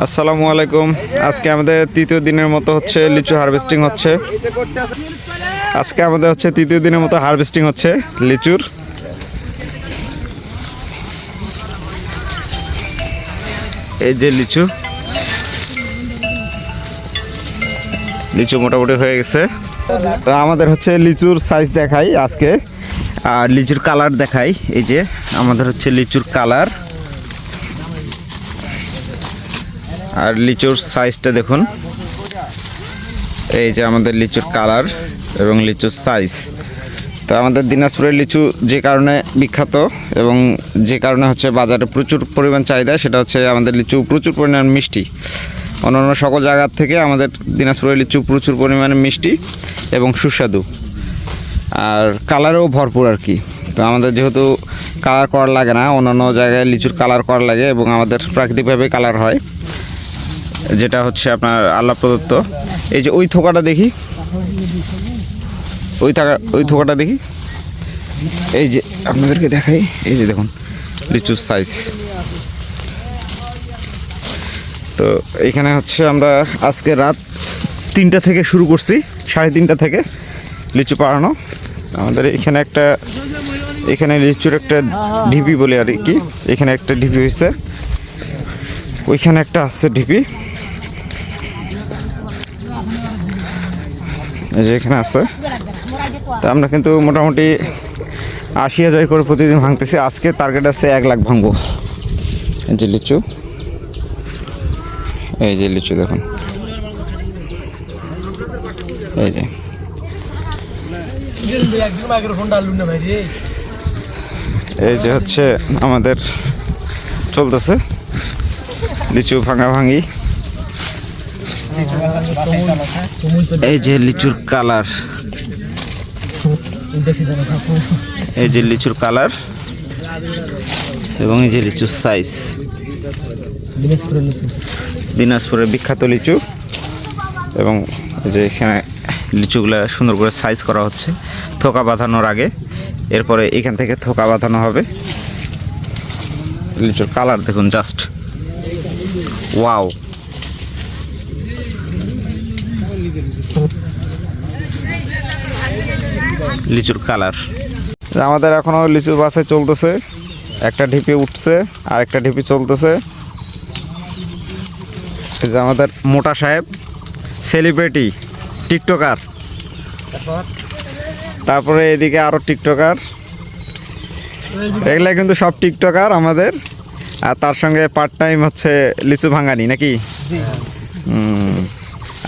আসসালামু আলাইকুম। আজকে আমাদের তৃতীয় দিনের মতো হচ্ছে লিচু হারভেস্টিং হচ্ছে। আজকে আমাদের হচ্ছে তৃতীয় দিনের মতো হারভেস্টিং হচ্ছে লিচুর। এই যে লিচু লিচু মোটামুটি হয়ে গেছে। তো আমাদের হচ্ছে লিচুর সাইজ দেখাই আজকে, আর লিচুর কালার দেখাই। এই যে আমাদের হচ্ছে লিচুর কালার আর লিচুর সাইজটা দেখুন। এই যে আমাদের লিচুর কালার এবং লিচুর সাইজ। তো আমাদের দিনাজপুরের লিচু যে কারণে বিখ্যাত এবং যে কারণে হচ্ছে বাজারে প্রচুর পরিমাণ চাহিদা, সেটা হচ্ছে আমাদের লিচু প্রচুর পরিমাণ মিষ্টি। অন্যান্য সকল জায়গার থেকে আমাদের দিনাজপুরের লিচু প্রচুর পরিমাণে মিষ্টি এবং সুস্বাদু, আর কালারেও ভরপুর আর কি। তো আমাদের যেহেতু কালার করা লাগে না, অন্যান্য জায়গায় লিচুর কালার করা লাগে এবং আমাদের প্রাকৃতিকভাবে কালার হয়, যেটা হচ্ছে আপনার আল্লাহ প্রদত্ত। এই যে ওই থোকাটা দেখি, ওই থোকাটা দেখি, এই যে আপনাদেরকে দেখাই। এই যে দেখুন লিচুর সাইজ। তো এখানে হচ্ছে আমরা আজকে রাত 3টা থেকে শুরু করছি, 3:30 থেকে লিচু পাড়ানো। আমাদের এখানে লিচুর একটা ঢিপি বলে আর কি, এখানে একটা ঢিপি হয়েছে, ওইখানে একটা আছে ঢিপি, এই যে এখানে আছে। তা আমরা কিন্তু মোটামুটি 80,000 করে প্রতিদিন ভাঙতেছি। আজকে টার্গেট আছে 1 লাখ ভাঙবো। এই যে লিচু, এই যে লিচু দেখুন, এই যে এই যে হচ্ছে আমাদের চলতেছে লিচু ভাঙা ভাঙি। এই যে লিচুর কালার, এই যে লিচুর কালার এবং এই যে লিচুর সাইজ। দিনাজপুরের বিখ্যাত লিচু, এবং এই যে এখানে লিচুগুলো সুন্দর করে সাইজ করা হচ্ছে থোকা বাঁধানোর আগে। এরপরে এখান থেকে থোকা বাঁধানো হবে। লিচুর কালার দেখুন, জাস্ট ওয়াও। লিচুর কালার। আমাদের এখনো লিচু বাসায় চলতেছে, একটা ঢিপি উঠছে আর একটা ঢিপি চলতেছে। এই যে আমাদের মোটা সাহেব, সেলিব্রিটি টিকটকার, তারপরে এদিকে আরো টিকটকার। এগুলা কিন্তু সব টিকটকার আমাদের, আর তার সঙ্গে পার্ট টাইম হচ্ছে লিচু ভাঙানি নাকি।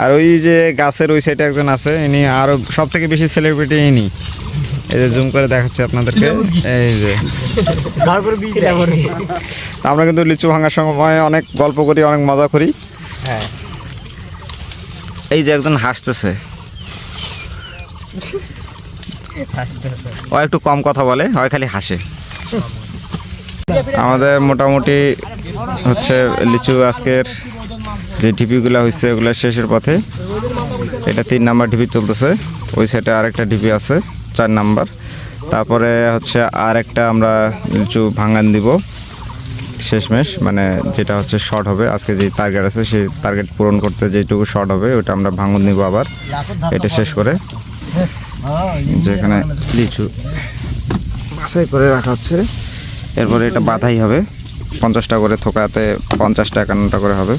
আর ওই যে গাছের ওই সাইডে একজন আছে, ইনি আরো সব থেকে বেশি সেলিব্রিটি ইনি। এই যে জুম করে দেখাচ্ছি আপনাদেরকে। এই যে আমরা কিন্তু লিচু ভাঙার সময় অনেক গল্প করি, অনেক মজা করি। এই যে একজন হাসতেছে, ও একটু কম কথা বলে, হয় খালি হাসে। আমাদের মোটামুটি হচ্ছে লিচু আজকের যে ঢিপিগুলো হয়েছে ওগুলো শেষের পথে। এটা 3 নাম্বার ঢিপি চলতেছে, ওই সাইডে আরেকটা ঢিপি আছে 4 নাম্বার। তারপরে হচ্ছে আরেকটা আমরা লিচু ভাঙান দিব শেষমেশ, মানে যেটা হচ্ছে শর্ট হবে। আজকে যে টার্গেট আছে সেই টার্গেট পূরণ করতে যেটুকু শর্ট হবে ওটা আমরা ভাঙন নিব আবার এটা শেষ করে। যেখানে লিচু বাছাই করে রাখা হচ্ছে, এরপরে এটা বাঁধাই হবে। 50টা করে থোকাতে 50টা 51টা করে হবে।